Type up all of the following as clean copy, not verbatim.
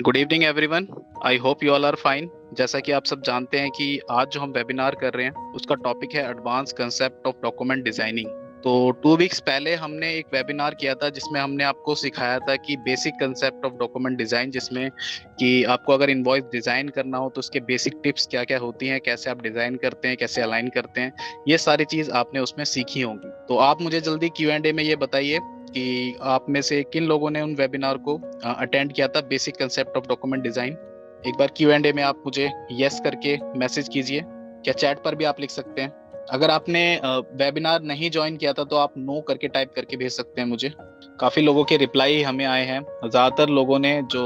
Good evening everyone. I hope you all are fine. जैसा कि आप सब जानते हैं कि आज जो हम वेबिनार कर रहे हैं उसका टॉपिक है advance concept of document designing. तो 2 वीक्स पहले हमने एक वेबिनार किया था जिसमें हमने आपको सिखाया था कि basic concept of document design, जिसमें कि आपको अगर इनवॉइस डिजाइन करना हो तो उसके बेसिक टिप्स क्या क्या होती हैं, कैसे आप डिजाइन करते हैं, कैसे अलाइन करते हैं, ये सारी चीज आपने उसमें सीखी होंगी। तो आप मुझे जल्दी Q&A में ये बताइए कि आप में से किन लोगों ने उन वेबिनार को अटेंड किया था, basic concept of document design. एक बार Q&A में आप मुझे यस करके मैसेज कीजिए, क्या चैट पर भी आप लिख सकते हैं। अगर आपने वेबिनार नहीं ज्वाइन किया था तो आप नो करके टाइप करके भेज सकते हैं मुझे। काफी लोगों के रिप्लाई हमें आए हैं। ज्यादातर लोगों ने जो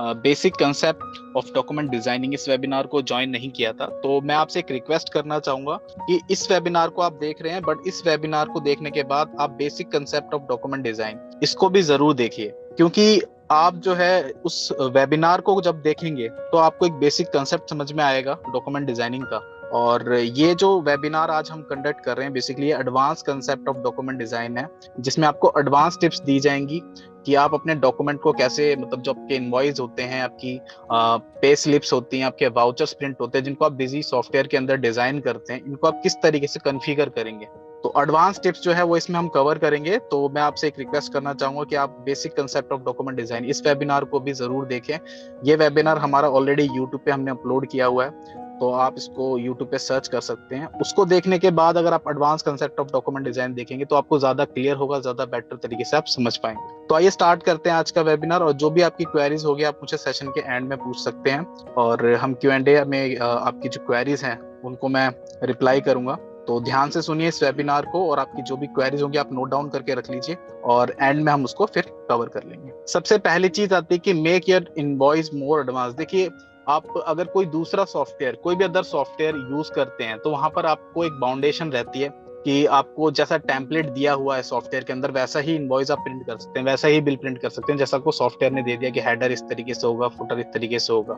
basic concept of document designing इस वेबिनार को ज्वाइन नहीं किया था, तो मैं आपसे एक रिक्वेस्ट करना चाहूंगा कि इस वेबिनार को आप देख रहे हैं, बट इस वेबिनार को देखने के बाद आप basic concept of document design इसको भी जरूर देखिए, क्योंकि आप जो है उस वेबिनार को जब देखेंगे तो आपको एक बेसिक कंसेप्ट समझ में आएगा डॉक्यूमेंट डिजाइनिंग का। और ये जो वेबिनार आज हम कंडक्ट कर रहे हैं basically advance concept of document design है, जिसमें आपको एडवांस टिप्स दी जाएंगी कि आप अपने डॉक्यूमेंट को कैसे, मतलब जो आपके इनवॉइस होते हैं, आपकी पे स्लिप्स होती हैं, आपके वाउचर्स प्रिंट होते हैं, जिनको आप बिजी सॉफ्टवेयर के अंदर डिजाइन करते हैं, इनको आप किस तरीके से कॉन्फ़िगर करेंगे। तो एडवांस टिप्स जो है वो इसमें हम कवर करेंगे। तो मैं आपसे एक रिक्वेस्ट करना चाहूंगा कि आप basic concept of document design इस वेबिनार को भी जरूर देखें। ये वेबिनार हमारा ऑलरेडी यूट्यूब पे हमने अपलोड किया हुआ है, तो आप इसको यूट्यूब पे सर्च कर सकते हैं। उसको देखने के बाद अगर आप advance concept of document design देखेंगे तो आपको ज्यादा क्लियर होगा, ज्यादा बेटर तरीके से आप समझ पाएंगे। तो आइए स्टार्ट करते हैं आज का वेबिनार, और जो भी आपकी क्वेरीज होगी आप मुझे सेशन के एंड में पूछ सकते हैं, और हम Q&A में आपकी जो क्वेरीज हैं उनको मैं रिप्लाई करूंगा। तो ध्यान से सुनिए इस वेबिनार को, और आपकी जो भी क्वेरीज होंगी आप नोट डाउन करके रख लीजिए, और एंड में हम उसको फिर कवर कर लेंगे। सबसे पहली चीज आती है कि make your invoice more advance. देखिए, आप अगर कोई दूसरा सॉफ्टवेयर, कोई भी अदर सॉफ्टवेयर यूज करते हैं तो वहां पर आपको एक बाउंडेशन रहती है कि आपको जैसा टेम्पलेट दिया हुआ है सॉफ्टवेयर के अंदर वैसा ही इनवॉइस आप प्रिंट कर सकते हैं, वैसा ही बिल प्रिंट कर सकते हैं, जैसा को सॉफ्टवेयर ने दे दिया कि हेडर इस तरीके से होगा, फुटर इस तरीके से होगा।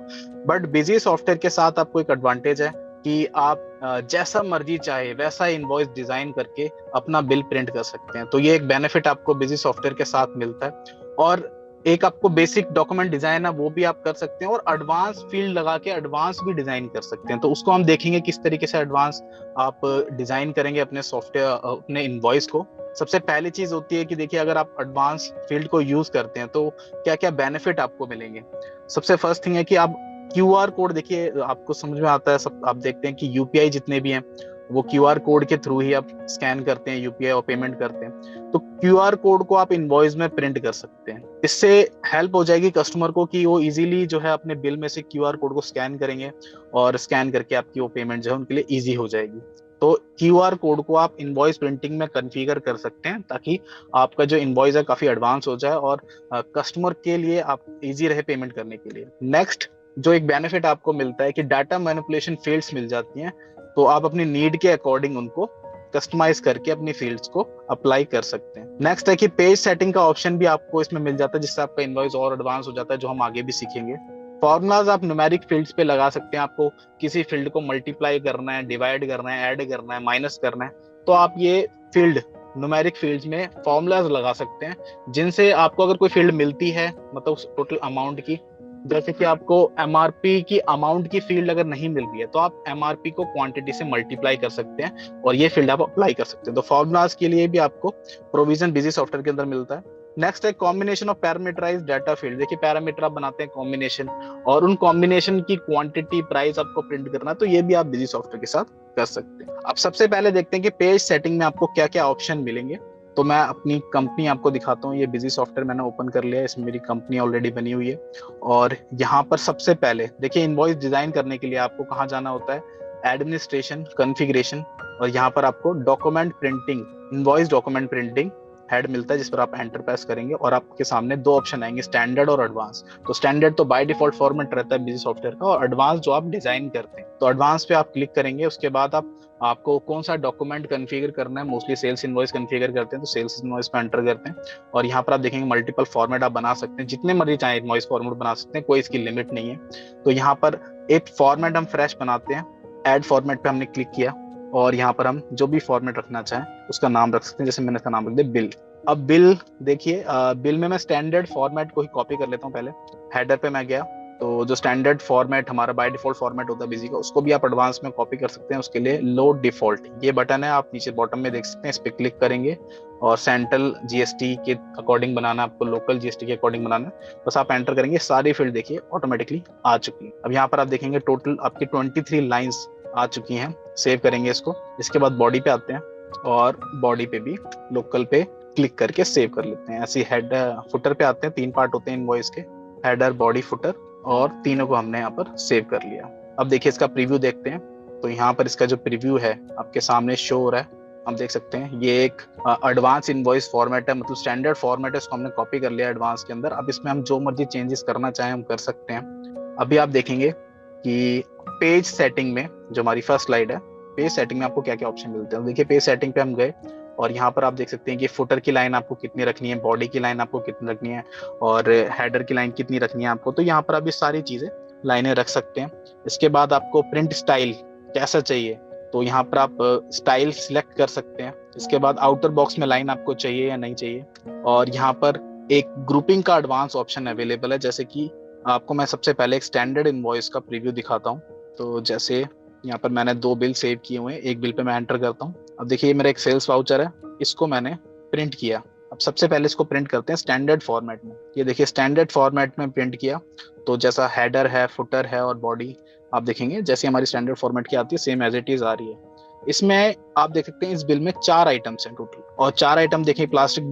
बट बिजी सॉफ्टवेयर के साथ आपको एक एडवांटेज है कि आप जैसा मर्जी चाहे वैसा इनवॉइस डिजाइन करके अपना बिल प्रिंट कर सकते हैं। तो ये एक बेनिफिट आपको बिजी सॉफ्टवेयर के साथ मिलता है। और एक आपको बेसिक डॉक्यूमेंट डिजाइन है वो भी आप कर सकते हैं, और एडवांस फील्ड लगा के एडवांस भी डिजाइन कर सकते हैं। तो उसको हम देखेंगे किस तरीके से एडवांस आप डिजाइन करेंगे अपने सॉफ्टवेयर, अपने इनवॉइस को। सबसे पहली चीज होती है कि देखिए, अगर आप एडवांस फील्ड को यूज करते हैं तो क्या क्या बेनिफिट आपको मिलेंगे। सबसे फर्स्ट थिंग है कि आप QR कोड, देखिए आपको समझ में आता है, सब आप देखते हैं कि UPI जितने भी हैं वो QR कोड के थ्रू ही आप स्कैन करते हैं UPI और पेमेंट करते हैं। तो QR कोड को आप इनवॉइस में प्रिंट कर सकते हैं। इससे हेल्प हो जाएगी कस्टमर को कि वो इजीली जो है अपने बिल में से QR कोड को स्कैन करेंगे, और स्कैन करके आपकी वो पेमेंट जो है उनके लिए इजी हो जाएगी। तो QR कोड को आप इनवॉइस प्रिंटिंग में कॉन्फ़िगर कर सकते हैं ताकि आपका जो इनवॉइस है काफी एडवांस हो जाए और कस्टमर के लिए आप इजी रहे पेमेंट करने के लिए। नेक्स्ट जो एक बेनिफिट आपको मिलता है कि डाटा मैनिपुलेशन फील्ड्स मिल जाती हैं, तो आप अपनी नीड के अकॉर्डिंग उनको कस्टमाइज करके अपनी फील्ड्स को अप्लाई कर सकते हैं। नेक्स्ट है कि पेज सेटिंग का ऑप्शन भी आपको इसमें मिल जाता है, जिससे आपका इनवॉइस और एडवांस हो जाता है, जो हम आगे भी सीखेंगे। फॉर्मूलाज आप न्यूमेरिक फील्ड्स पे लगा सकते हैं। आपको किसी फील्ड को मल्टीप्लाई करना है, डिवाइड करना है, ऐड करना है, माइनस करना है, तो आप ये फील्ड न्यूमेरिक फील्ड्स में फॉर्मूलाज लगा सकते हैं, जिनसे आपको अगर कोई फील्ड मिलती है, मतलब टोटल अमाउंट की, जैसे कि आपको MRP की अमाउंट की फील्ड अगर नहीं मिल रही है तो आप MRP को क्वांटिटी से मल्टीप्लाई कर सकते हैं और ये फील्ड आप अप्लाई कर सकते हैं। तो फॉर्मूलाज के लिए भी आपको प्रोविजन बिजी सॉफ्टवेयर के अंदर मिलता है। नेक्स्ट है combination of parameterised data field. देखिए, पैरामीटर आप बनाते हैं कॉम्बिनेशन, और उन कॉम्बिनेशन की क्वांटिटी प्राइस आपको प्रिंट करना है, तो ये भी आप बिजी सॉफ्टवेयर के साथ कर सकते हैं। अब सबसे पहले देखते हैं कि पेज सेटिंग में आपको क्या क्या ऑप्शन मिलेंगे। तो मैं अपनी कंपनी आपको दिखाता हूँ। ये बिजी सॉफ्टवेयर मैंने ओपन कर लिया है, इसमें मेरी कंपनी ऑलरेडी बनी हुई है। और यहाँ पर सबसे पहले देखिए, इनवॉइस डिजाइन करने के लिए आपको कहाँ जाना होता है, एडमिनिस्ट्रेशन, कॉन्फ़िगरेशन, और यहाँ पर आपको document printing, invoice document printing head मिलता है, जिस पर आप एंटर प्रेस करेंगे और आपके सामने दो ऑप्शन आएंगे, स्टैंडर्ड और एडवांस। तो स्टैंडर्ड तो बाय डिफॉल्ट फॉर्मेट रहता है बिजी सॉफ्टवेयर का, और एडवांस जो आप डिजाइन करते हैं। तो एडवांस पे आप क्लिक करेंगे, उसके बाद आपको कौन सा डॉक्यूमेंट कॉन्फ़िगर करना है। मोस्टली सेल्स इनवॉइस कॉन्फ़िगर करते हैं, तो सेल्स इनवॉइस पे एंटर करते हैं, और यहाँ पर आप देखेंगे मल्टीपल फॉर्मेट आप बना सकते हैं, जितने मर्जी चाहे इनवॉइस फॉर्मेट बना सकते हैं, कोई इसकी लिमिट नहीं है। तो यहाँ पर एक फॉर्मेट हम फ्रेश बनाते हैं, ऐड फॉर्मेट पे हमने क्लिक किया, और यहाँ पर हम जो भी फॉर्मेट रखना चाहें उसका नाम रख सकते हैं। जैसे मैंने इसका नाम रख दिया बिल। अब बिल देखिए, बिल में मैं स्टैंडर्ड फॉर्मेट को ही कॉपी कर लेता हूँ। पहले हेडर पे मैं गया, तो जो स्टैंडर्ड फॉर्मेट हमारा बाय डिफॉल्ट फॉर्मेट होता है बिजी का, उसको भी आप एडवांस में कॉपी कर सकते हैं। उसके लिए लोड डिफॉल्ट ये बटन है, आप नीचे बॉटम में देख सकते हैं, इस पे क्लिक करेंगे और सेंट्रल जीएसटी के अकॉर्डिंग बनाना, आपको लोकल जीएसटी के अकॉर्डिंग बनाना है। बस आप एंटर करेंगे, सारी फील्ड देखिए ऑटोमेटिकली आ चुकी है। अब यहाँ पर आप देखेंगे टोटल आपकी 23 लाइंस आ चुकी हैं। सेव करेंगे इसको। इसके बाद बॉडी पे आते हैं और बॉडी पे भी लोकल पे क्लिक करके सेव कर लेते हैं। ऐसे हेड फुटर पे आते हैं, 3 पार्ट होते हैं इनवॉइस के, हेडर, बॉडी, फुटर, और तीनों को हमने यहाँ पर सेव कर लिया। अब देखिए इसका प्रीव्यू देखते हैं। तो यहाँ पर इसका जो प्रीव्यू है आपके सामने शो हो रहा है, हम देख सकते हैं। ये एक एडवांस इनवॉइस फॉर्मेट है, मतलब स्टैंडर्ड फॉर्मेट है, इसको हमने कॉपी कर लिया एडवांस के अंदर। अब इसमें हम जो मर्जी चेंजेस करना चाहें हम कर सकते हैं। अभी आप देखेंगे कि पेज सेटिंग में जो हमारी फर्स्ट स्लाइड है, पेज सेटिंग में आपको क्या क्या ऑप्शन मिलते हैं। देखिए पेज सेटिंग पे हम गए और यहाँ पर आप देख सकते हैं कि फुटर की लाइन आपको कितनी रखनी है, बॉडी की लाइन आपको कितनी रखनी है, और हेडर की लाइन कितनी रखनी है आपको। तो यहाँ पर आप ये सारी चीजें लाइनें रख सकते हैं। इसके बाद आपको प्रिंट स्टाइल कैसा चाहिए, तो यहाँ पर आप स्टाइल सिलेक्ट कर सकते हैं। इसके बाद आउटर बॉक्स में लाइन आपको चाहिए या नहीं चाहिए, और यहाँ पर एक ग्रुपिंग का एडवांस ऑप्शन अवेलेबल है। जैसे कि आपको मैं सबसे पहले एक स्टैंडर्ड इनवॉइस का प्रीव्यू दिखाता हूँ। तो जैसे यहाँ पर मैंने 2 बिल सेव किए हुए हैं, एक बिल पे मैं एंटर करता हूँ। अब देखिए ये मेरा एक सेल्स वाउचर है, इसको मैंने प्रिंट किया। अब सबसे पहले इसको प्रिंट करते हैं स्टैंडर्ड फॉर्मेट में। ये देखिए स्टैंडर्ड फॉर्मेट में प्रिंट किया, तो जैसा हेडर है, फुटर है और बॉडी आप देखेंगे जैसे हमारी स्टैंडर्ड फॉर्मेट की आती है, सेम एज इट इज आ रही है। इसमें आप देख सकते हैं इस बिल में 4 आइटम्स हैं टोटल, और 4 आइटम देखिए प्लास्टिक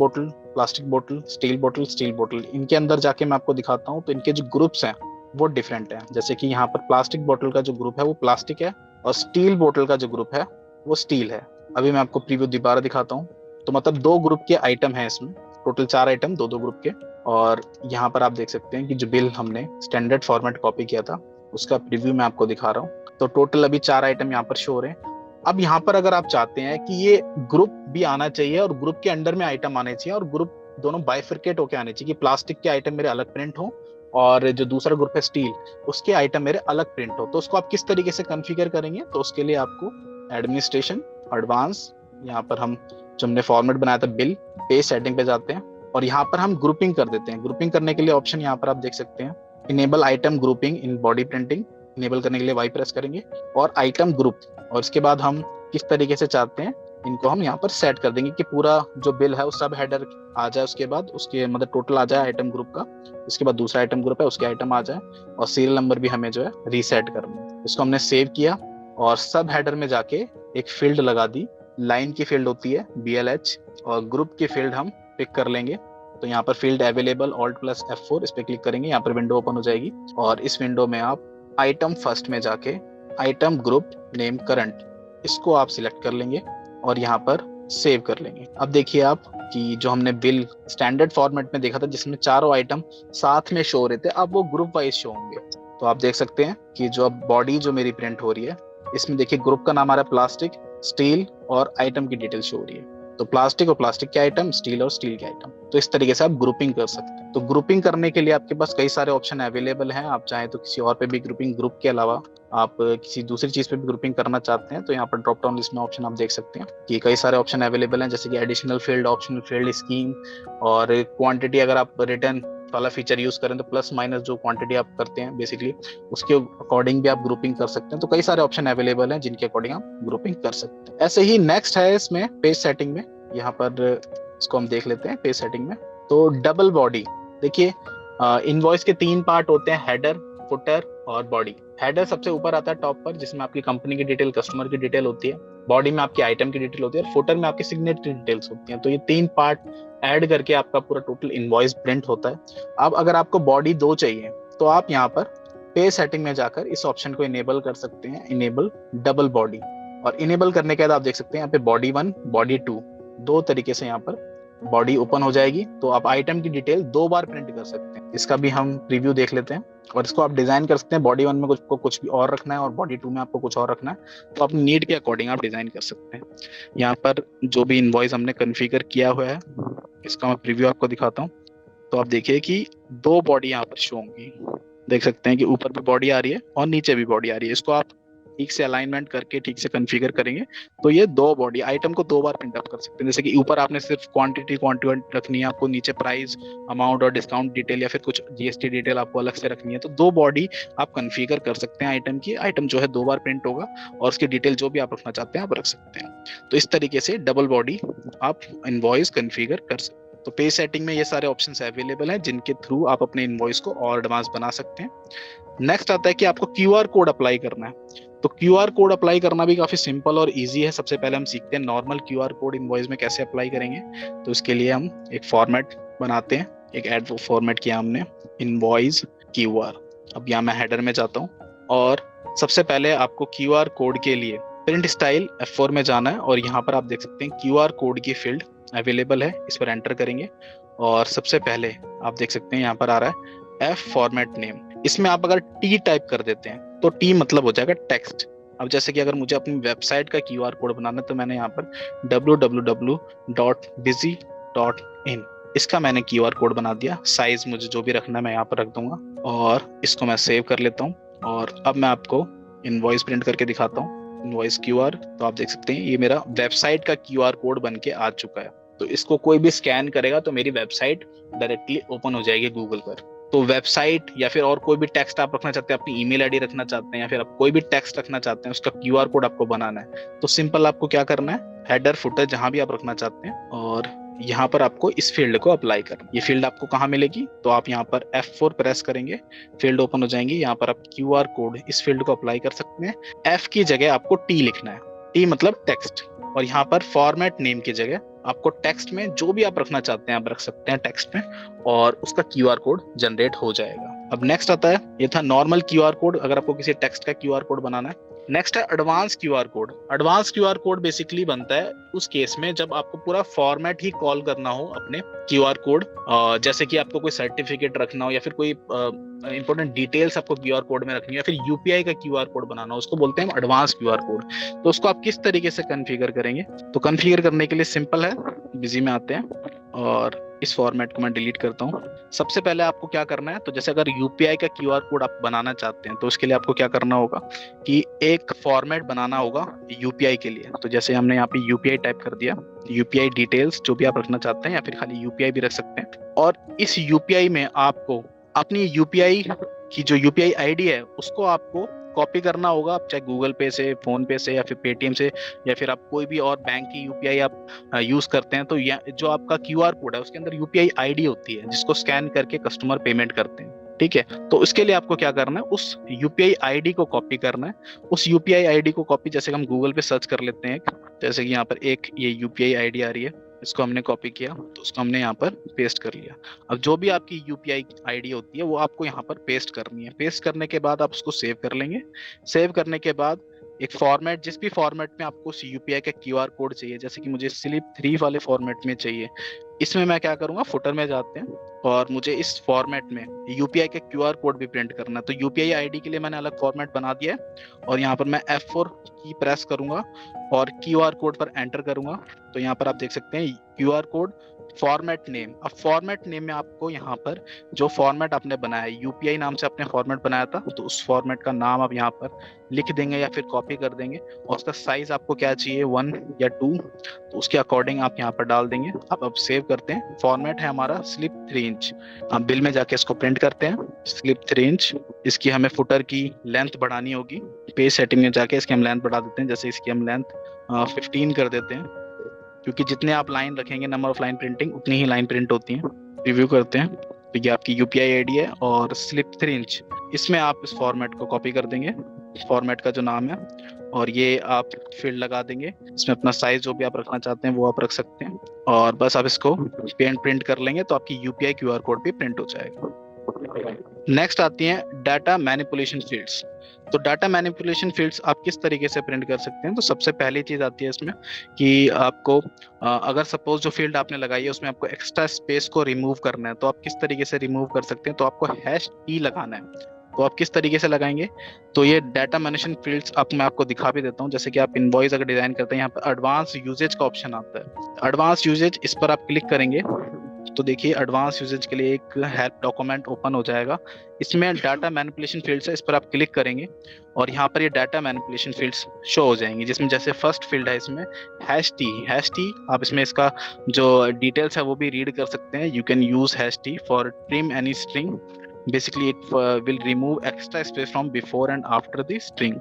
बोतल, स्टील बोतल। इनके अंदर जाके मैं आपको दिखाता हूँ, तो इनके जो ग्रुप्स हैं वो डिफरेंट है। जैसे कि यहाँ पर प्लास्टिक बोतल का जो ग्रुप है वो प्लास्टिक है, और स्टील बोतल का जो ग्रुप है वो स्टील है। अभी मैं आपको प्रीव्यू दोबारा दिखाता हूँ। तो मतलब 2 ग्रुप के आइटम है इसमें, टोटल 4 आइटम 2-2 ग्रुप के। और यहाँ पर आप देख सकते हैं कि जो बिल हमने स्टैंडर्ड फॉर्मेट कॉपी किया था उसका प्रीव्यू मैं आपको दिखा रहा हूँ। तो टोटल अभी 4 आइटम यहाँ पर शो हो रहे हैं। अब यहाँ पर अगर आप चाहते हैं कि ये ग्रुप भी आना चाहिए और ग्रुप के अंडर में आइटम आने चाहिए, और ग्रुप दोनों बाइफरकेट होके आने चाहिए, कि प्लास्टिक के आइटम मेरे अलग प्रिंट हो और जो दूसरा ग्रुप है स्टील उसके आइटम मेरे अलग प्रिंट हो, तो उसको आप किस तरीके से कॉन्फ़िगर करेंगे। तो उसके लिए आपको एडमिनिस्ट्रेशन, एडवांस, यहाँ पर हम जो हमने फॉर्मेट बनाया था बिल, पेज सेटिंग पे जाते हैं और यहाँ पर हम ग्रुपिंग कर देते हैं। ग्रुपिंग करने के लिए ऑप्शन यहाँ पर आप देख सकते हैं, enable item grouping in body printing. Enable करने के लिए वाई प्रेस करेंगे और आइटम ग्रुप, और इसके बाद हम किस तरीके से चाहते हैं इनको हम यहाँ पर सेट कर देंगे कि पूरा जो बिल है उस सब हेडर आ जाए, उसके बाद उसके मतलब टोटल आ जाए आइटम ग्रुप का, उसके बाद दूसरा आइटम ग्रुप है उसके आइटम आ जाए, और सीरियल नंबर भी हमें जो है रीसेट करना है। इसको हमने सेव किया और सब हेडर में जाके एक फील्ड लगा दी। लाइन की फील्ड होती है BLH, और ग्रुप की फील्ड हम पिक कर लेंगे। तो यहाँ पर फील्ड अवेलेबल, Alt+F4 इस पे क्लिक करेंगे, यहाँ पर विंडो ओपन हो जाएगी, और इस विंडो में आप आइटम फर्स्ट में जाके आइटम ग्रुप नेम करंट इसको आप सिलेक्ट कर लेंगे और यहाँ पर सेव कर लेंगे। अब देखिए आप कि जो हमने बिल स्टैंडर्ड फॉर्मेट में देखा था जिसमें चारों आइटम साथ में शो हो रहे थे, अब वो ग्रुप वाइज शो होंगे। तो आप देख सकते हैं कि जो अब बॉडी जो मेरी प्रिंट हो रही है इसमें देखिए ग्रुप का नाम आ रहा है प्लास्टिक, स्टील, और आइटम की डिटेल शो हो रही है। तो प्लास्टिक और प्लास्टिक के आइटम, स्टील और स्टील के आइटम। तो इस तरीके से आप ग्रुपिंग कर सकते हैं। तो ग्रुपिंग करने के लिए आपके पास कई सारे ऑप्शन अवेलेबल हैं। आप चाहें तो किसी और पे भी ग्रुपिंग, ग्रुप के अलावा आप किसी दूसरी चीज पे भी ग्रुपिंग करना चाहते हैं तो यहाँ पर ड्रॉप डाउन लिस्ट में ऑप्शन आप देख सकते हैं कि कई सारे ऑप्शन अवेलेबल हैं, जैसे कि additional field, optional field, scheme, और क्वांटिटी। अगर आप रिटर्न वाला फीचर यूज करें तो प्लस माइनस जो क्वांटिटी आप करते हैं बेसिकली उसके अकॉर्डिंग भी आप ग्रुपिंग कर सकते हैं। तो कई सारे ऑप्शन अवेलेबल हैं जिनके अकॉर्डिंग आप ग्रुपिंग कर सकते हैं। ऐसे ही नेक्स्ट है इसमें पेज सेटिंग में, यहाँ पर इसको हम देख लेते हैं पेज सेटिंग में। तो डबल बॉडी देखिए, इनवॉइस के 3 पार्ट होते हैं, हेडर, फुटर और बॉडी। हेडर सबसे ऊपर आता है टॉप पर, जिसमें आपकी कंपनी की डिटेल, कस्टमर की डिटेल होती है। बॉडी में आपकी आइटम की डिटेल होती है, और फुटर में आपकी सिग्नेचर डिटेल्स होती हैं। तो ये 3 पार्ट ऐड करके आपका पूरा टोटल इनवॉइस प्रिंट होता है। अब अगर आपको बॉडी 2 चाहिए तो आप यहाँ पर पेज सेटिंग में जाकर इस ऑप्शन को इनेबल कर सकते हैं, इनेबल डबल बॉडी। और इनेबल करने के बाद आप देख सकते हैं यहाँ पे बॉडी 1, बॉडी 2 दो तरीके से यहाँ पर बॉडी ओपन हो जाएगी। तो आप आइटम की डिटेल 2 बार प्रिंट कर सकते हैं। इसका भी हम प्रीव्यू देख लेते हैं, और इसको आप डिजाइन कर सकते हैं। बॉडी 1 में कुछ भी और रखना है और बॉडी 2 में आपको कुछ और रखना है, तो अपनी नीड के अकॉर्डिंग आप डिजाइन कर सकते हैं। यहाँ पर जो भी इनवॉइस हमने कॉन्फ़िगर किया हुआ है इसका मैं प्रीव्यू आपको दिखाता हूँ। तो आप देखिए कि 2 बॉडी यहाँ पर शो होंगी। देख सकते हैं कि ऊपर भी बॉडी आ रही है और नीचे भी बॉडी आ रही है। इसको आप ठीक से अलाइनमेंट करके ठीक से कॉन्फ़िगर करेंगे तो ये दो बॉडी आइटम को दो बार प्रिंट आउट कर सकते हैं। जैसे कि ऊपर आपने सिर्फ क्वांटिटी रखनी है, आपको नीचे प्राइस, अमाउंट और डिस्काउंट डिटेल या फिर कुछ जीएसटी डिटेल आपको अलग से रखनी है, तो दो बॉडी आप कॉन्फ़िगर कर सकते हैं आइटम की। आइटम जो है दो बार प्रिंट होगा और उसकी डिटेल जो भी आप रखना चाहते हैं आप रख सकते हैं। तो इस तरीके से डबल बॉडी आप इनवॉइस कॉन्फ़िगर कर सकते हैं। तो पेज सेटिंग में ये सारे ऑप्शंस अवेलेबल हैं जिनके थ्रू आप अपने इनवॉइस को और एडवांस बना सकते हैं। नेक्स्ट आता है कि आपको क्यूआर कोड अप्लाई करना है। तो क्यूआर कोड अप्लाई करना भी काफी सिंपल और इजी है। सबसे पहले हम सीखते हैं नॉर्मल क्यूआर कोड इनवॉइस में कैसे अप्लाई करेंगे। तो इसके लिए हम एक फॉर्मेट बनाते हैं, एक एड फॉर्मेट किया हमने, इनवॉइस क्यूआर। अब यहाँ मैं हेडर में जाता हूँ और सबसे पहले आपको क्यूआर कोड के लिए प्रिंट स्टाइल F4 में जाना है और यहाँ पर आप देख सकते हैं क्यूआर कोड की फील्ड अवेलेबल है, इस पर एंटर करेंगे और सबसे पहले आप देख सकते हैं यहाँ पर आ रहा है F फॉर्मेट नेम। इसमें आप अगर T टाइप कर देते हैं तो T मतलब हो जाएगा टेक्स्ट। अब जैसे कि अगर मुझे अपनी वेबसाइट का क्यूआर कोड बनाना है तो मैंने यहाँ पर www.busy.in इसका मैंने क्यूआर कोड बना दिया। साइज मुझे जो भी रखना है मैं यहाँ पर रख दूंगा और इसको मैं सेव कर लेता हूँ। और अब मैं आपको इनवॉइस प्रिंट करके दिखाता हूँ, इनवॉइस क्यूआर। तो आप देख सकते हैं ये मेरा वेबसाइट का क्यूआर कोड बन के आ चुका है। तो इसको कोई भी स्कैन करेगा तो मेरी वेबसाइट डायरेक्टली ओपन हो जाएगी गूगल पर। तो वेबसाइट या फिर और कोई भी टेक्स्ट आप रखना चाहते हैं, अपनी ईमेल आईडी रखना चाहते हैं या फिर आप कोई भी टेक्स्ट रखना चाहते हैं, उसका क्यूआर कोड आपको बनाना है। तो सिंपल आपको क्या करना है, हेडर फुटर जहां भी आप रखना चाहते हैं और यहाँ पर आपको इस फील्ड को अप्लाई करना। ये फील्ड आपको कहाँ मिलेगी, तो आप यहाँ पर F4 प्रेस करेंगे, फील्ड ओपन हो जाएंगी। यहाँ पर आप क्यूआर कोड इस फील्ड को अप्लाई कर सकते हैं। F की जगह आपको T लिखना है, T मतलब टेक्स्ट, और यहाँ पर फॉर्मेट नेम की जगह आपको टेक्स्ट में जो भी आप रखना चाहते हैं आप रख सकते हैं टेक्स्ट में और उसका क्यूआर कोड जनरेट हो जाएगा। अब नेक्स्ट आता है, ये था नॉर्मल क्यूआर कोड अगर आपको किसी टेक्स्ट का क्यूआर कोड बनाना है। नेक्स्ट है advance QR code. Advance QR code basically बनता है उस केस में जब आपको पूरा फॉर्मेट ही कॉल करना हो अपने क्यूआर कोड, जैसे कि आपको कोई सर्टिफिकेट रखना हो या फिर कोई इंपॉर्टेंट डिटेल्स आपको क्यूआर कोड में रखनी है या फिर यूपीआई का क्यूआर कोड बनाना हो, उसको बोलते हैं एडवांस क्यूआर कोड। तो उसको आप किस तरीके से कॉन्फ़िगर करेंगे, तो कॉन्फ़िगर करने के लिए सिंपल है, बिजी में आते हैं और इस फॉर्मेट को मैं डिलीट करता हूँ। सबसे पहले आपको क्या करना है, तो जैसे अगर यूपीआई का क्यूआर कोड आप बनाना चाहते हैं तो उसके लिए आपको क्या करना होगा कि एक फॉर्मेट बनाना होगा यूपीआई के लिए। तो जैसे हमने यहाँ पे यूपीआई टाइप कर दिया, यूपीआई डिटेल्स जो भी आप रखना चाहते हैं या फिर खाली यूपीआई भी रख सकते हैं। और इस यूपीआई में आपको अपनी यूपीआई की जो यूपीआई आईडी है उसको आपको कॉपी करना होगा, आप चाहे गूगल पे से, फोन पे से या फिर पेटीएम से या फिर आप कोई भी और बैंक की यूपीआई आप यूज करते हैं तो जो आपका क्यूआर कोड है उसके अंदर यूपीआई आईडी होती है जिसको स्कैन करके कस्टमर पेमेंट करते हैं। ठीक है, तो उसके लिए आपको क्या करना है, उस यूपीआई आईडी को कॉपी करना है। उस यूपीआई आईडी को कॉपी, जैसे हम गूगल पे सर्च कर लेते हैं, जैसे कि यहाँ पर एक ये यूपीआई आईडी आ रही है, इसको हमने कॉपी किया तो उसको हमने यहाँ पर पेस्ट कर लिया। अब जो भी आपकी यूपीआई आईडी होती है वो आपको यहाँ पर पेस्ट करनी है। पेस्ट करने के बाद आप उसको सेव कर लेंगे। सेव करने के बाद एक फॉर्मेट, जिस भी फॉर्मेट में आपको यूपीआई का क्यूआर कोड चाहिए, जैसे कि मुझे स्लिप 3 वाले फॉर्मेट में चाहिए, इसमें मैं क्या करूंगा, फुटर में जाते हैं और मुझे इस फॉर्मेट में यूपीआई का क्यूआर कोड भी प्रिंट करना है। तो यूपीआई आईडी के लिए मैंने अलग फॉर्मेट बना दिया है और यहाँ पर मैं F4 की प्रेस करूंगा और क्यूआर कोड पर एंटर करूंगा। तो यहाँ पर आप देख सकते हैं क्यूआर कोड फॉर्मेट नेम। अब फॉर्मेट नेम में आपको यहाँ पर जो फॉर्मेट आपने बनाया है, यूपीआई नाम से आपने फॉर्मेट बनाया था, तो उस फॉर्मेट का नाम आप यहाँ पर लिख देंगे या फिर कॉपी कर देंगे और उसका साइज आपको क्या चाहिए, 1 या 2, तो उसके अकॉर्डिंग आप यहाँ पर डाल देंगे। अब सेव करते हैं। फॉर्मेट है हमारा स्लिप 3 इंच। अब बिल में जाके इसको प्रिंट करते हैं, स्लिप 3 इंच। इसकी हमें फुटर की लेंथ बढ़ानी होगी। पेज सेटिंग में जाके इसकी हम लेंथ बढ़ा देते हैं, जैसे इसकी हम लेंथ 15 कर देते हैं, क्योंकि जितने आप लाइन रखेंगे नंबर ऑफ लाइन प्रिंटिंग उतनी ही लाइन प्रिंट होती हैं। रिव्यू करते हैं, तो ये आपकी यूपीआई आईडी है और स्लिप 3 इंच, इसमें आप इस फॉर्मेट को कॉपी कर देंगे, फॉर्मेट का जो नाम है, और ये आप फील्ड लगा देंगे। इसमें अपना साइज जो भी आप रखना चाहते हैं वो आप रख सकते हैं और बस आप इसको प्रिंट कर लेंगे तो आपकी यूपीआई क्यूआर कोड भी प्रिंट हो जाएगा। नेक्स्ट आती हैं डाटा मैनिपुलेशन फील्ड्स। तो डाटा मैनिपुलेशन फील्ड्स आप किस तरीके से प्रिंट कर सकते हैं, तो सबसे पहली चीज आती है इसमें कि आपको अगर सपोज जो फील्ड आपने लगाई है उसमें आपको एक्स्ट्रा स्पेस को रिमूव करना है, तो आप किस तरीके से रिमूव कर सकते हैं, तो आपको #T लगाना है। तो आप किस तरीके से लगाएंगे, तो ये डाटा मैनिपुलेशन फील्ड्स मैं आपको दिखा भी देता हूँ। जैसे कि आप इनवॉइस अगर डिजाइन करते हैं, यहाँ पर एडवांस यूजेज का ऑप्शन आता है। एडवांस यूजेज, इस पर आप क्लिक करेंगे तो देखिए एडवांस यूजेज के लिए एक हेल्प डॉक्यूमेंट ओपन हो जाएगा। इसमें डाटा मैनिपुलेशन फील्ड्स है, इस पर आप क्लिक करेंगे और यहाँ पर ये डाटा मैनिपुलेशन फील्ड्स शो हो जाएंगी, जिसमें जैसे फर्स्ट फील्ड है इसमें हैश टी। आप इसमें इसका जो डिटेल्स है वो भी रीड कर सकते हैं। You can use hash T for trim any string, basically it will remove extra space from before and after the string.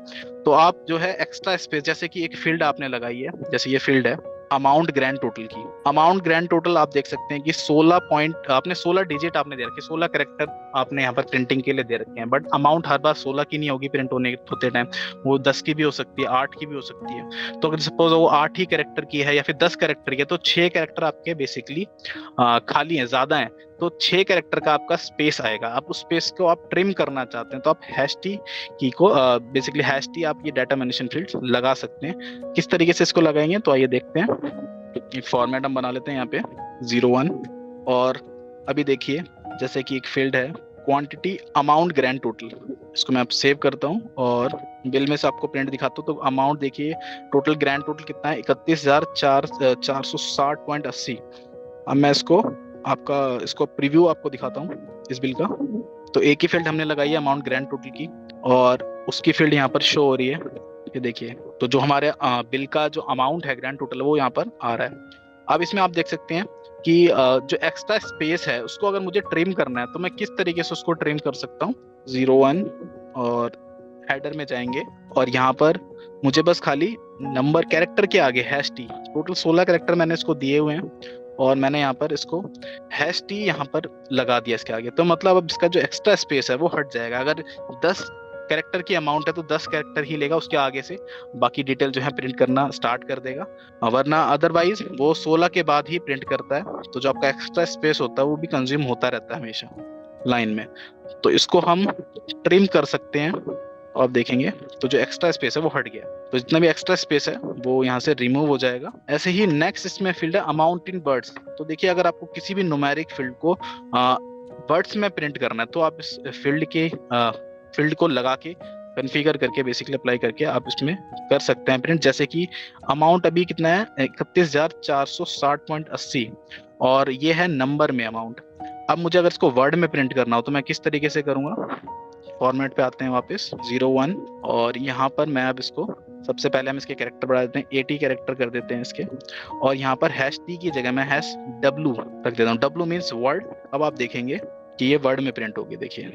तो आप जो है एक्स्ट्रा स्पेस, जैसे कि एक फील्ड आपने लगाई है, जैसे ये फील्ड है अमाउंट ग्रैंड टोटल की, अमाउंट ग्रैंड टोटल आप देख सकते हैं कि 16 पॉइंट आपने 16 डिजिट आपने दे रखे, 16 कैरेक्टर आपने यहाँ पर प्रिंटिंग के लिए दे रखे हैं। बट अमाउंट हर बार 16 की नहीं होगी प्रिंट होते टाइम, वो 10 की भी हो सकती है, 8 की भी हो सकती है। तो अगर सपोज वो 8 ही कैरेक्टर की है या फिर 10 कैरेक्टर की है, तो 6 कैरेक्टर आपके बेसिकली खाली हैं, ज्यादा हैं, तो 6 कैरेक्टर का आपका स्पेस आएगा। आप उस स्पेस को आप ट्रिम करना चाहते हैं तो आप हैश टी की को बेसिकली हैश टी आप ये डाटा मैनिपुलेशन फील्ड लगा सकते हैं। किस तरीके से इसको लगाएंगे तो आइए देखते हैं। एक फॉर्मेट हम बना लेते हैं यहाँ पे 01, और अभी देखिए जैसे कि एक फील्ड है क्वांटिटी अमाउंट ग्रैंड टोटल, इसको मैं अब सेव करता हूँ और बिल में से आपको प्रिंट दिखाता हूँ। तो अमाउंट देखिए टोटल ग्रैंड टोटल कितना है, 31,460.80। अब मैं इसको प्रीव्यू आपको दिखाता हूँ इस बिल का। तो एक ही फील्ड हमने लगाई है अमाउंट ग्रैंड टोटल की, और उसकी फील्ड यहाँ पर शो हो रही है, ये देखिए। तो जो हमारे बिल का जो अमाउंट है ग्रैंड टोटल वो यहाँ पर आ रहा है। अब इसमें आप देख सकते हैं कि जो एक्स्ट्रा स्पेस है उसको अगर मुझे ट्रिम करना है तो मैं किस तरीके से उसको ट्रिम कर सकता हूँ। 01 और हेडर में जाएंगे और यहाँ पर मुझे बस खाली नंबर कैरेक्टर के आगे हैश टी, टोटल 16 कैरेक्टर मैंने इसको दिए हुए हैं और मैंने यहाँ पर इसको हैश टी यहाँ पर लगा दिया इसके आगे। तो मतलब अब इसका जो एक्स्ट्रा स्पेस है वो हट जाएगा। अगर 10 कैरेक्टर की अमाउंट है तो 10 कैरेक्टर ही लेगा, उसके आगे से बाकी डिटेल जो है प्रिंट करना स्टार्ट कर देगा, वरना अदरवाइज वो 16 के बाद ही प्रिंट करता है। तो जो आपका एक्स्ट्रा स्पेस होता है वो भी कंज्यूम होता रहता है हमेशा लाइन में। तो इसको हम ट्रिम कर सकते हैं और आप देखेंगे तो जो एक्स्ट्रा स्पेस है वो हट गया। तो जितना भी एक्स्ट्रा स्पेस है वो यहाँ से रिमूव हो जाएगा। ऐसे ही नेक्स्ट इसमें फील्ड है अमाउंट इन वर्ड्स। तो देखिए अगर आपको किसी भी न्यूमेरिक फील्ड को वर्ड्स में प्रिंट करना है तो आप इस फील्ड को लगा के कॉन्फ़िगर करके बेसिकली अप्लाई करके आप इसमें कर सकते हैं प्रिंट। जैसे कि अमाउंट अभी कितना है 31,460.80 और ये है नंबर में अमाउंट। अब मुझे अगर इसको वर्ड में प्रिंट करना हो तो मैं किस तरीके से करूंगा। फॉर्मेट पे आते हैं वापस 01 और यहाँ पर मैं अब इसको सबसे पहले हम इसके कैरेक्टर बढ़ा देते हैं, 80 कैरेक्टर कर देते हैं इसके, और यहाँ पर हैश टी की जगह मैं हैश डब्लू रख देता हूँ। W means word. अब आप देखेंगे कि ये वर्ड में प्रिंट होगी। देखिए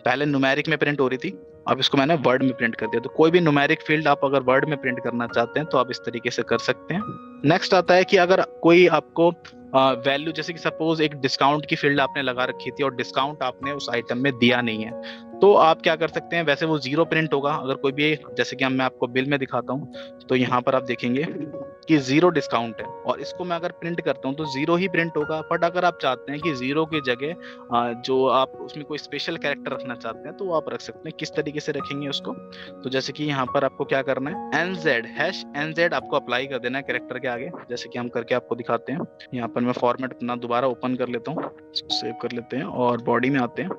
पहले न्यूमेरिक में प्रिंट हो रही थी, अब इसको मैंने वर्ड में प्रिंट कर दिया। तो कोई भी न्यूमेरिक फील्ड आप अगर वर्ड में प्रिंट करना चाहते हैं तो आप इस तरीके से कर सकते हैं। नेक्स्ट आता है कि अगर कोई आपको वैल्यू, जैसे कि सपोज एक डिस्काउंट की फील्ड आपने लगा रखी थी और डिस्काउंट आपने उस आइटम में दिया नहीं है, तो आप क्या कर सकते हैं। वैसे वो 0 प्रिंट होगा अगर कोई भी, जैसे कि मैं आपको बिल में दिखाता हूँ तो यहाँ पर आप देखेंगे कि 0 डिस्काउंट है और इसको मैं अगर प्रिंट करता हूँ तो 0 ही प्रिंट होगा। बट अगर आप चाहते हैं कि 0 की जगह जो आप उसमें कोई स्पेशल कैरेक्टर रखना चाहते हैं तो वो आप रख सकते हैं। किस तरीके से रखेंगे उसको, तो जैसे कि यहाँ पर आपको क्या करना है, NZ हैश NZ आपको अप्लाई कर देना है कैरेक्टर के आगे, जैसे कि हम करके आपको दिखाते हैं। यहाँ पर मैं फॉर्मेट अपना दोबारा ओपन कर लेता हूँ, सेव कर लेते हैं और बॉडी में आते हैं।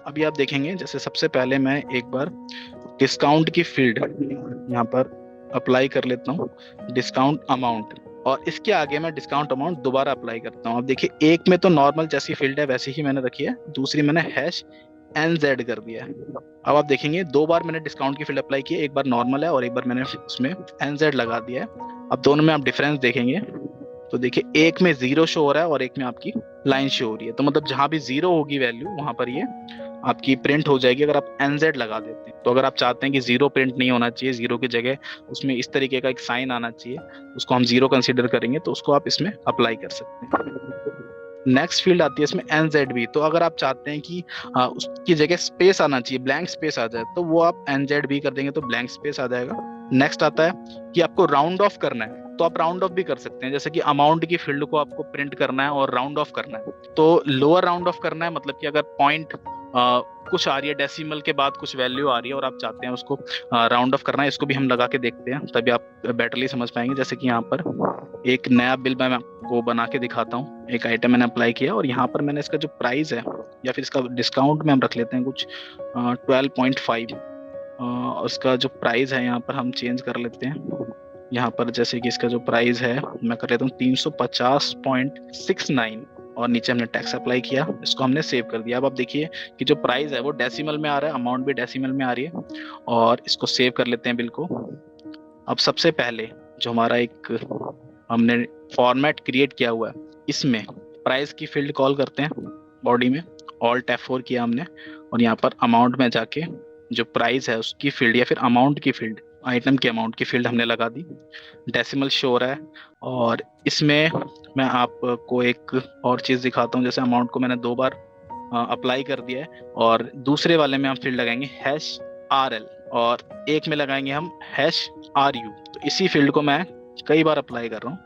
अभी आप देखेंगे जैसे सबसे पहले मैं एक बार डिस्काउंट की फील्ड यहाँ पर अप्लाई कर लेता हूँ, डिस्काउंट अमाउंट, और इसके आगे मैं डिस्काउंट अमाउंट दोबारा अप्लाई करता हूँ। अब देखिए एक में तो नॉर्मल जैसी फील्ड है वैसी ही मैंने रखी है, दूसरी मैंने हैश NZ कर दिया है। अब आप देखेंगे 2 बार मैंने डिस्काउंट की फील्ड अप्लाई की है, एक बार नॉर्मल है और एक बार मैंने उसमें NZ लगा दिया है। अब दोनों में आप डिफरेंस देखेंगे तो देखिए एक में 0 शो हो रहा है और एक में आपकी लाइन शो हो रही है। तो मतलब जहां भी 0 होगी वैल्यू वहां पर ये आपकी प्रिंट हो जाएगी अगर आप NZ लगा देते हैं। तो अगर आप चाहते हैं कि 0 प्रिंट नहीं होना चाहिए, 0 की जगह उसमें इस तरीके का एक साइन आना चाहिए, उसको हम 0 कंसीडर करेंगे, तो उसको आप इसमें अप्लाई कर सकते हैं। नेक्स्ट फील्ड आती है इसमें NZB। तो अगर आप चाहते हैं कि उसकी जगह स्पेस आना चाहिए, ब्लैंक स्पेस आ जाए, तो वो आप NZB कर देंगे तो ब्लैंक स्पेस आ जाएगा। नेक्स्ट आता है कि आपको राउंड ऑफ करना है तो आप राउंड ऑफ भी कर सकते हैं। जैसे कि अमाउंट की फील्ड को आपको प्रिंट करना है और राउंड ऑफ करना है, तो लोअर राउंड ऑफ करना है, मतलब कि अगर पॉइंट कुछ आ रही है, डेसिमल के बाद कुछ वैल्यू आ रही है और आप चाहते हैं उसको राउंड ऑफ करना है, इसको भी हम लगा के देखते हैं तभी आप बेटरली समझ पाएंगे। जैसे कि यहाँ पर एक नया बिल मैं आपको बना के दिखाता हूँ, एक आइटम मैंने अप्लाई किया और यहाँ पर मैंने इसका जो प्राइस है या फिर इसका डिस्काउंट में हम रख लेते हैं कुछ 12.5, उसका जो प्राइस है यहाँ पर हम चेंज कर लेते हैं, यहाँ पर जैसे कि इसका जो प्राइस है मैं कर लेता हूँ 350.69 और नीचे हमने टैक्स अप्लाई किया, इसको हमने सेव कर दिया। अब आप देखिए कि जो प्राइस है वो डेसिमल में आ रहा है, अमाउंट भी डेसिमल में आ रही है, और इसको सेव कर लेते हैं बिल को। अब सबसे पहले जो हमारा एक हमने फॉर्मेट क्रिएट किया हुआ है, इसमें प्राइस की फील्ड कॉल करते हैं, बॉडी में ऑल्ट F4 किया हमने, और यहाँ पर अमाउंट में जाके जो प्राइस है उसकी फील्ड या फिर अमाउंट की फील्ड, आइटम के अमाउंट की फील्ड हमने लगा दी। डेसिमल शो हो रहा है, और इसमें मैं आपको एक और चीज़ दिखाता हूँ। जैसे अमाउंट को मैंने 2 बार अप्लाई कर दिया है, और दूसरे वाले में हम फील्ड लगाएंगे #RL, और एक में लगाएंगे हम #RU। तो इसी फील्ड को मैं कई बार अप्लाई कर रहा हूँ,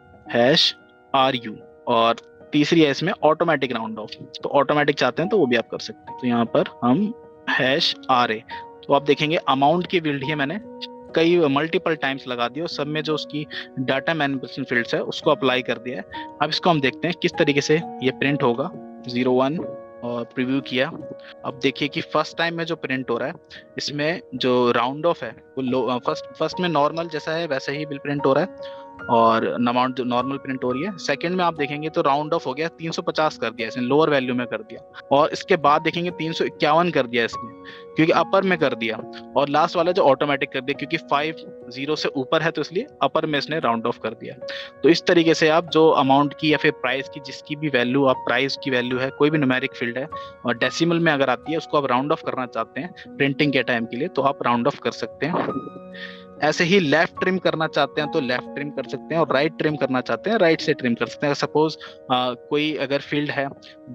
#RU। और तीसरी है इसमें ऑटोमेटिक राउंड ऑफ, तो ऑटोमेटिक चाहते हैं तो वो भी आप कर सकते हैं। तो यहाँ पर हम #RA, तो आप देखेंगे अमाउंट की फील्ड ही मैंने कई मल्टीपल टाइम्स लगा दी, और सब में जो उसकी डाटा मैनिपुलेशन फील्ड्स है उसको अप्लाई कर दिया है। अब इसको हम देखते हैं किस तरीके से ये प्रिंट होगा। 01 और प्रीव्यू किया। अब देखिए कि फर्स्ट टाइम में जो प्रिंट हो रहा है इसमें जो राउंड ऑफ है वो फर्स्ट में नॉर्मल जैसा है वैसा ही बिल प्रिंट हो रहा है, और अमाउंट जो नॉर्मल प्रिंट हो रही है। सेकंड में आप देखेंगे तो राउंड ऑफ हो गया, 350 कर दिया इसने, लोअर वैल्यू में कर दिया, और इसके बाद देखेंगे 351 कर दिया इसने क्योंकि अपर में कर दिया, और लास्ट वाला जो ऑटोमेटिक कर दिया क्योंकि 50 से ऊपर है तो इसलिए अपर में इसने राउंड ऑफ कर दिया। तो इस तरीके से आप जो अमाउंट की या फिर प्राइस की जिसकी भी वैल्यू, आप प्राइस की वैल्यू है, कोई भी न्यूमेरिक फील्ड है और डेसिमल में अगर आती है उसको आप राउंड ऑफ करना चाहते हैं प्रिंटिंग के टाइम के लिए, तो आप राउंड ऑफ कर सकते हैं। ऐसे ही लेफ्ट ट्रिम करना चाहते हैं तो लेफ्ट ट्रिम कर सकते हैं, और राइट ट्रिम करना चाहते हैं राइट से ट्रिम कर सकते हैं। सपोज कोई अगर फील्ड है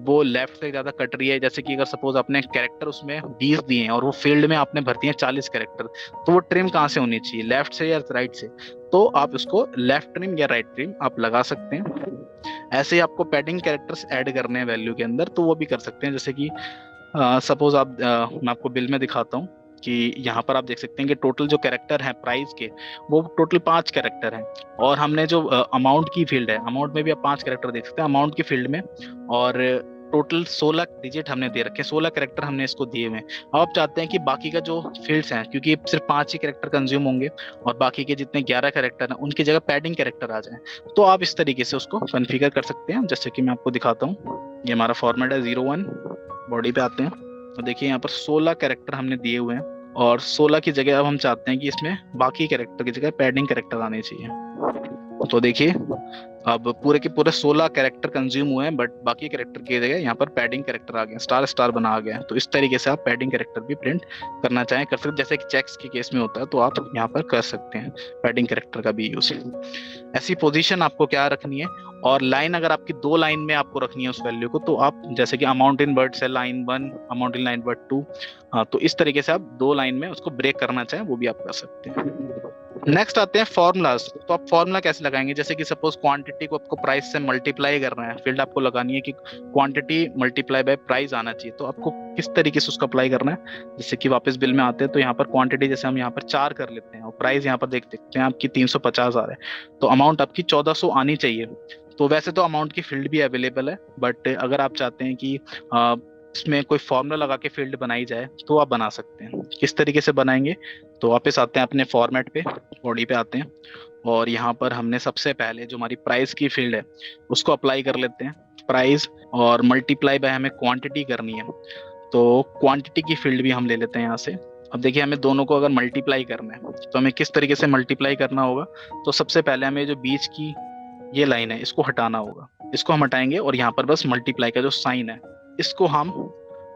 वो लेफ्ट से ज्यादा कट रही है, जैसे कि अगर सपोज आपने कैरेक्टर उसमें 20 दिए हैं और वो फील्ड में आपने भर्ती है 40 कैरेक्टर, तो वो ट्रिम कहाँ से होनी चाहिए, लेफ्ट से या राइट से? तो आप उसको लेफ्ट ट्रिम या राइट ट्रिम आप लगा सकते हैं। ऐसे ही आपको पैडिंग कैरेक्टर्स ऐड करने हैं वैल्यू के अंदर, तो वो भी कर सकते हैं। जैसे कि सपोज आप मैं आपको बिल में दिखाता हूँ कि यहाँ पर आप देख सकते हैं कि टोटल जो कैरेक्टर हैं प्राइस के वो टोटल 5 कैरेक्टर हैं, और हमने जो अमाउंट की फील्ड है, अमाउंट में भी आप 5 कैरेक्टर देख सकते हैं अमाउंट की फील्ड में, और टोटल 16 डिजिट हमने दे रखे हैं, 16 कैरेक्टर हमने इसको दिए हुए हैं। अब आप चाहते हैं कि बाकी का जो फील्ड्स हैं, क्योंकि सिर्फ 5 ही कैरेक्टर कंज्यूम होंगे और बाकी के जितने 11 कैरेक्टर हैं उनकी जगह पैडिंग कैरेक्टर आ जाए, तो आप इस तरीके से उसको कॉन्फ़िगर कर सकते हैं। जैसे कि मैं आपको दिखाता हूँ, ये हमारा फॉर्मेट है 01, बॉडी पे आते हैं तो देखिए यहाँ पर 16 कैरेक्टर हमने दिए हुए हैं, और 16 की जगह अब हम चाहते हैं कि इसमें बाकी कैरेक्टर की जगह पैडिंग कैरेक्टर आने चाहिए। तो देखिए अब पूरे के पूरे 16 कैरेक्टर कंज्यूम हुए हैं, बट बाकी कैरेक्टर की जगह यहाँ पर पैडिंग कैरेक्टर आ गए, स्टार स्टार बना आ गया। तो इस तरीके से आप पैडिंग कैरेक्टर भी प्रिंट करना चाहें कर सकते हैं, जैसे कि चेक्स के केस में होता है, तो आप यहाँ पर कर सकते हैं पैडिंग कैरेक्टर का भी यूज। ऐसी पोजीशन आपको क्या रखनी है, और लाइन अगर आपकी 2 लाइन में आपको रखनी है उस वैल्यू को, तो आप जैसे कि अमाउंट इन वर्ड्स है line 1, amount in line word 2, तो इस तरीके से आप 2 लाइन में उसको ब्रेक करना चाहें वो भी आप कर सकते हैं। नेक्स्ट आते हैं फॉर्मूलाज। तो आप फॉर्मूला कैसे लगाएंगे, जैसे कि सपोज क्वांटिटी को आपको प्राइस से मल्टीप्लाई करना है, फील्ड आपको लगानी है कि क्वांटिटी मल्टीप्लाई बाय प्राइस आना चाहिए, तो आपको किस तरीके से उसको अप्लाई करना है। जैसे कि वापस बिल में आते हैं तो यहाँ पर क्वांटिटी जैसे हम यहाँ पर 4 कर लेते हैं, और प्राइस यहाँ पर देख सकते हैं आपकी 350 आ रहा है, तो अमाउंट आपकी 1400 आनी चाहिए। तो वैसे तो अमाउंट की फील्ड भी अवेलेबल है, बट अगर आप चाहते हैं कि इसमें कोई फॉर्मूला लगा के फील्ड बनाई जाए तो आप बना सकते हैं। किस तरीके से बनाएंगे, तो वापस आते हैं अपने फॉर्मेट पे, बॉडी पे आते हैं, और यहाँ पर हमने सबसे पहले जो हमारी प्राइस की फील्ड है उसको अप्लाई कर लेते हैं, प्राइस और मल्टीप्लाई बाय हमें क्वांटिटी करनी है, तो क्वांटिटी की फील्ड भी हम ले लेते हैं यहाँ से। अब देखिए हमें दोनों को अगर मल्टीप्लाई करना है तो हमें किस तरीके से मल्टीप्लाई करना होगा, तो सबसे पहले हमें जो बीच की ये लाइन है इसको हटाना होगा, इसको हम हटाएंगे, और यहाँ पर बस मल्टीप्लाई का जो साइन है इसको हम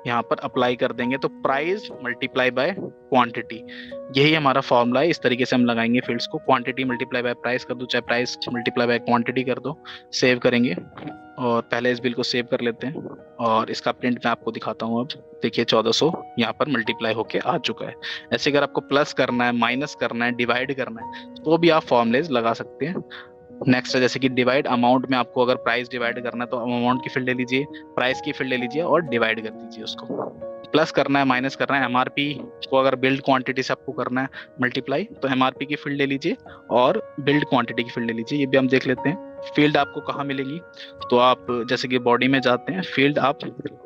यहाँ पर अप्लाई कर देंगे, तो प्राइस मल्टीप्लाई बाय क्वांटिटी, यही हमारा फॉर्मूला है। इस तरीके से हम लगाएंगे फील्ड्स को, क्वांटिटी मल्टीप्लाई बाय प्राइस कर दो, चाहे प्राइस मल्टीप्लाई बाय क्वांटिटी कर दो। सेव करेंगे, और पहले इस बिल को सेव कर लेते हैं, और इसका प्रिंट मैं आपको दिखाता हूँ। अब देखिए 1400 यहाँ पर मल्टीप्लाई होके आ चुका है। ऐसे अगर आपको प्लस करना है, माइनस करना है, डिवाइड करना है, तो भी आप फॉर्मुलेज लगा सकते हैं। नेक्स्ट है जैसे कि डिवाइड, अमाउंट में आपको अगर प्राइस डिवाइड करना है तो अमाउंट की फील्ड ले लीजिए, प्राइस की फील्ड ले लीजिए और डिवाइड कर दीजिए उसको। प्लस करना है, माइनस करना है, एमआरपी को अगर बिल्ड क्वांटिटी से आपको करना है मल्टीप्लाई, तो एमआरपी की फील्ड ले लीजिए और बिल्ड क्वांटिटी की फील्ड ले लीजिए। ये भी हम देख लेते हैं फील्ड आपको कहाँ मिलेगी। तो आप जैसे कि बॉडी में जाते हैं, फील्ड आप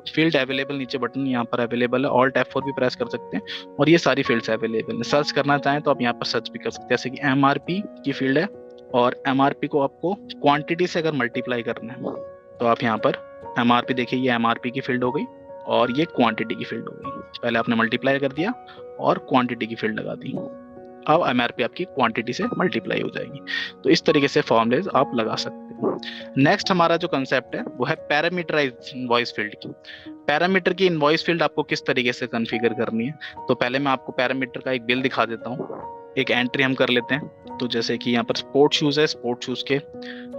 फील्ड अवेलेबल, नीचे बटन यहाँ पर अवेलेबल है, ऑल्ट F4 भी प्रेस कर सकते हैं और ये सारी फील्ड्स अवेलेबल है। सर्च करना चाहें तो आप यहाँ पर सर्च भी कर सकते हैं, जैसे कि एमआरपी की फील्ड है, और एमआरपी को आपको क्वांटिटी से अगर मल्टीप्लाई करना है तो आप यहाँ पर एमआरपी देखिए, ये एमआरपी की फील्ड हो गई और ये क्वांटिटी की फील्ड हो गई। पहले आपने मल्टीप्लाई कर दिया और क्वांटिटी की फील्ड लगा दी, अब एमआरपी आपकी क्वांटिटी से मल्टीप्लाई हो जाएगी। तो इस तरीके से फॉर्मूलेज आप लगा सकते हैं। नेक्स्ट हमारा जो कंसेप्ट है वो है पैरामीटराइज्ड इनवॉइस फील्ड की। पैरामीटर की इनवॉइस फील्ड आपको किस तरीके से कॉन्फ़िगर करनी है, तो पहले मैं आपको पैरामीटर का एक बिल दिखा देता हूँ। एक एंट्री हम कर लेते हैं। तो जैसे कि यहाँ पर स्पोर्ट शूज है, स्पोर्ट शूज के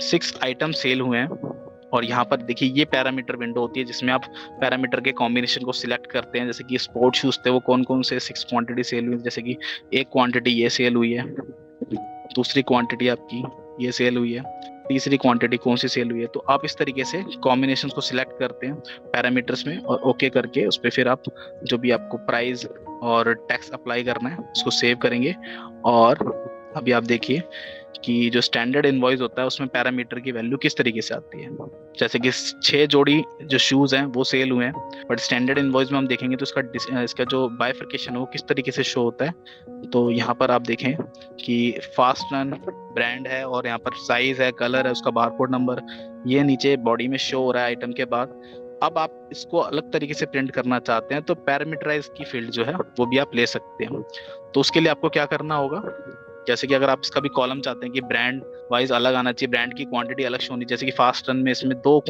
6 आइटम सेल हुए हैं और यहाँ पर देखिए ये पैरामीटर विंडो होती है जिसमें आप पैरामीटर के कॉम्बिनेशन को सिलेक्ट करते हैं। जैसे कि स्पोर्ट शूज थे वो कौन कौन से 6 क्वांटिटी सेल हुई, जैसे कि एक क्वांटिटी ये सेल हुई है, दूसरी क्वांटिटी आपकी ये सेल हुई है, तीसरी क्वांटिटी कौन सी सेल हुई है। तो आप इस तरीके से कॉम्बिनेशन को सिलेक्ट करते हैं पैरामीटर्स में और ओके करके उस पर फिर आप जो भी आपको प्राइस और टैक्स अप्लाई करना है उसको सेव करेंगे। और अभी आप देखिए कि जो स्टैंडर्ड इनवॉइस होता है उसमें पैरामीटर की वैल्यू किस तरीके से आती है। जैसे कि 6 जोड़ी जो शूज हैं वो सेल हुए हैं, बट स्टैंडर्ड इनवॉइस में हम देखेंगे तो इसका जो बाइफर्केशन है वो किस तरीके से शो होता है। तो यहाँ पर आप देखें कि फास्ट रन ब्रांड है और यहाँ पर साइज है, कलर है, उसका बारकोड नंबर ये नीचे बॉडी में शो हो रहा है आइटम के बाद। अब आप इसको अलग तरीके से प्रिंट करना चाहते हैं तो पैरामीटराइज की फील्ड जो है वो भी आप ले सकते हैं। तो उसके लिए आपको क्या करना होगा, जैसे कि अगर आप इसका भी कॉलम चाहते हैं कि ब्रांड वाइज अलग आना चाहिए, ब्रांड की क्वांटिटी अलग होनी, जैसे कि फास्ट रन में इसमें दो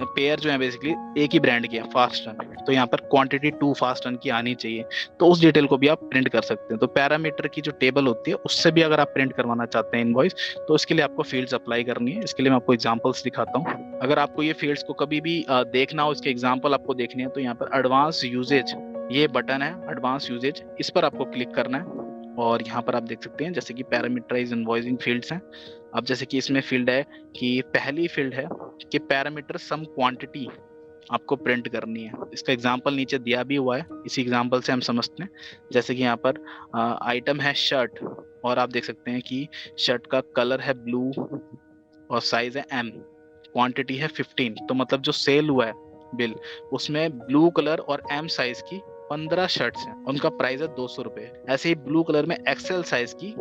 पेयर जो है बेसिकली एक ही ब्रांड के हैं फास्ट रन, तो यहाँ पर क्वांटिटी 2 फास्ट रन की आनी चाहिए। तो उस डिटेल को भी आप प्रिंट कर सकते हैं। तो पैरामीटर की जो टेबल होती है उससे भी अगर आप प्रिंट करवाना चाहते हैं इनवॉइस तो उसके लिए आपको फील्ड्स अप्लाई करनी है। इसके लिए मैं आपको एग्जांपल्स दिखाता हूँ। अगर आपको ये फील्ड्स को कभी भी देखना हो, इसके एग्जाम्पल आपको देखने हैं, तो यहाँ पर एडवांस यूजेज ये बटन है, एडवांस यूजेज, इस पर आपको क्लिक करना है और यहाँ पर आप देख सकते हैं जैसे कि पैरामीटराइज इनवॉइसिंग फील्ड्स हैं। अब जैसे कि इसमें फील्ड है कि पहली फील्ड है कि पैरामीटर सम क्वांटिटी आपको प्रिंट करनी है। इसका एग्जांपल नीचे दिया भी हुआ है, इसी एग्जांपल से हम समझते हैं। जैसे कि यहाँ पर आइटम है शर्ट और आप देख सकते हैं कि शर्ट का कलर है ब्लू और साइज है एम, क्वांटिटी है 15। तो मतलब जो सेल हुआ है बिल उसमें ब्लू कलर और एम साइज की 15 शर्ट्स हैं, उनका प्राइस है 200 रुपए। ऐसे ही ब्लू कलर में एक्सेल साइज की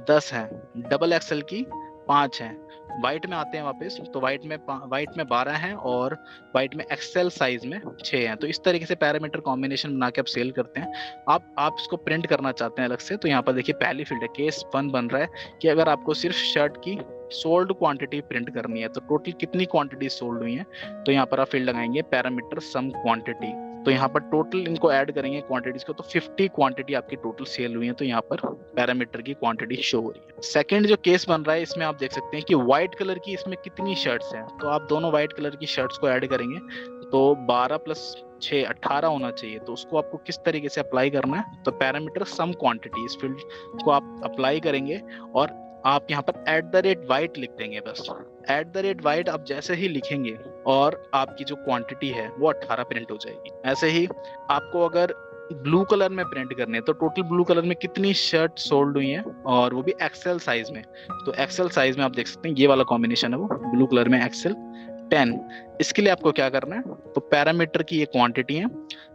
10 हैं, डबल एक्सेल की 5 हैं। व्हाइट में आते हैं वापस, तो व्हाइट में 12 हैं और व्हाइट में एक्सेल साइज में 6 हैं। तो इस तरीके से पैरामीटर कॉम्बिनेशन बना के आप सेल करते हैं। आप इसको प्रिंट करना चाहते हैं अलग से, तो यहाँ पर देखिए पहली फील्ड है केस 1 बन रहा है कि अगर आपको सिर्फ शर्ट की सोल्ड क्वांटिटी प्रिंट करनी है तो टोटल कितनी क्वांटिटी सोल्ड हुई है, तो यहाँ पर आप फील्ड लगाएंगे पैरामीटर सम क्वांटिटी। तो यहाँ पर टोटल इनको ऐड करेंगे क्वांटिटीज को, तो 50 क्वांटिटी आपकी टोटल सेल हुई है। तो यहाँ पर पैरामीटर की क्वांटिटी शो हो रही है। सेकंड जो केस बन रहा है इसमें आप देख सकते हैं कि व्हाइट कलर की इसमें कितनी शर्ट्स हैं, तो आप दोनों व्हाइट कलर की शर्ट्स को ऐड करेंगे तो 12 + 6 18 होना चाहिए। तो उसको आपको किस तरीके से अप्लाई करना है, तो पैरामीटर सम क्वांटिटी इस फील्ड को आप अप्लाई करेंगे और आप यहाँ पर @white लिख देंगे। बस @white आप जैसे ही लिखेंगे और आपकी जो क्वांटिटी है वो 18 प्रिंट हो जाएगी। ऐसे ही आपको अगर ब्लू कलर में प्रिंट करने हैं तो टोटल ब्लू कलर में कितनी शर्ट सोल्ड हुई हैं और वो भी एक्सेल साइज में, तो एक्सेल साइज में आप देख सकते हैं ये वाला कॉम्बिनेशन है वो ब्लू कलर में एक्सेल 10। इसके लिए आपको क्या करना है, तो पैरामीटर की ये क्वांटिटी है,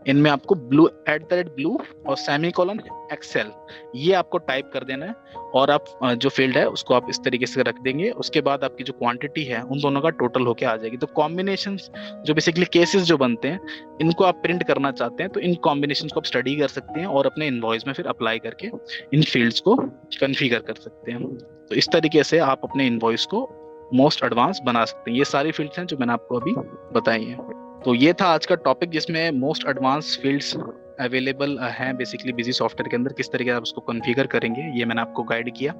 इनमें आपको @blue और सेमीकोलन एक्सेल ये आपको टाइप कर देना है और आप जो फील्ड है उसको आप इस तरीके से रख देंगे। उसके बाद आपकी जो क्वांटिटी है उन दोनों का टोटल होके आ जाएगी। तो कॉम्बिनेशंस जो बेसिकली केसेस जो बनते हैं इनको आप प्रिंट करना चाहते हैं तो इन कॉम्बिनेशंस को आप स्टडी कर सकते हैं और अपने इनवॉइस में फिर अप्लाई करके इन फील्ड्स को कॉन्फ़िगर कर सकते हैं। तो इस तरीके से आप अपने इनवॉइस को मोस्ट एडवांस बना सकते हैं। ये सारी फील्ड्स हैं जो मैंने आपको अभी बताई हैं। तो ये था आज का टॉपिक जिसमें मोस्ट एडवांस फील्ड्स अवेलेबल हैं बेसिकली बिजी सॉफ्टवेयर के अंदर, किस तरीके से आप उसको कॉन्फ़िगर करेंगे ये मैंने आपको गाइड किया।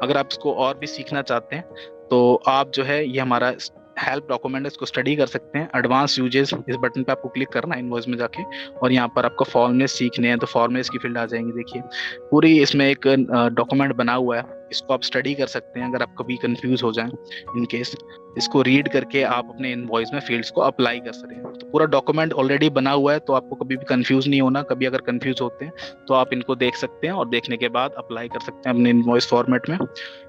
अगर आप इसको और भी सीखना चाहते हैं तो आप जो है ये हमारा हेल्प डॉक्यूमेंट है इसको स्टडी कर सकते हैं। एडवांस यूजेस इस बटन पे आपको क्लिक करना है इनवॉइस में जाके और यहाँ पर आपको फॉर्मुले सीखने हैं तो फॉर्मुलेस की फील्ड आ जाएंगी। देखिए पूरी इसमें एक डॉक्यूमेंट बना हुआ है, इसको आप स्टडी कर सकते हैं अगर आप कभी कंफ्यूज हो जाएं। इन केस इसको रीड करके आप अपने इनवॉइस में फील्ड्स को अप्लाई कर सकते हैं। तो पूरा डॉक्यूमेंट ऑलरेडी बना हुआ है तो आपको कभी भी कंफ्यूज नहीं होना। कभी अगर कंफ्यूज होते हैं तो आप इनको देख सकते हैं और देखने के बाद अप्लाई कर सकते हैं अपने इनवॉइस फॉर्मेट में।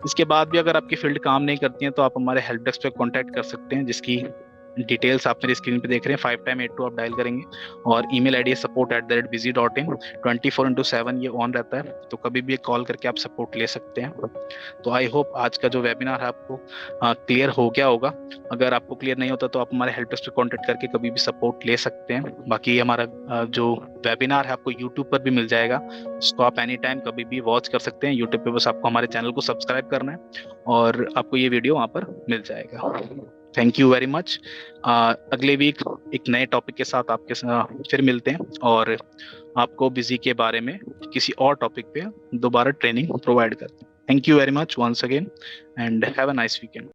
इसके बाद भी अगर आपकी फील्ड काम नहीं करती है तो आप हमारे हेल्प डेस्क पे कॉन्टैक्ट कर सकते हैं जिसकी डिटेल्स आप मेरी स्क्रीन पे देख रहे हैं, 5 टाइम 82 आप डायल करेंगे, और ईमेल आईडी support@busy.in। 24/7 ये ऑन रहता है, तो कभी भी कॉल करके आप सपोर्ट ले सकते हैं। तो आई होप आज का जो वेबिनार है आपको क्लियर हो गया होगा। अगर आपको क्लियर नहीं होता तो आप हमारे हेल्प डेस्क पे कॉन्टेक्ट करके कभी भी सपोर्ट ले सकते हैं। बाकी हमारा जो वेबिनार है आपको यूट्यूब पर भी मिल जाएगा, उसको आप एनी टाइम कभी भी वॉच कर सकते हैं यूट्यूब पे। बस आपको हमारे चैनल को सब्सक्राइब करना है और आपको ये वीडियो वहाँ पर मिल जाएगा। Thank you very much. अगले वीक एक नए टॉपिक के साथ आपके फिर मिलते हैं, और आपको बिजी के बारे में किसी और टॉपिक पे दोबारा ट्रेनिंग प्रोवाइड करते हैं। Thank you very much once again, and have a nice weekend.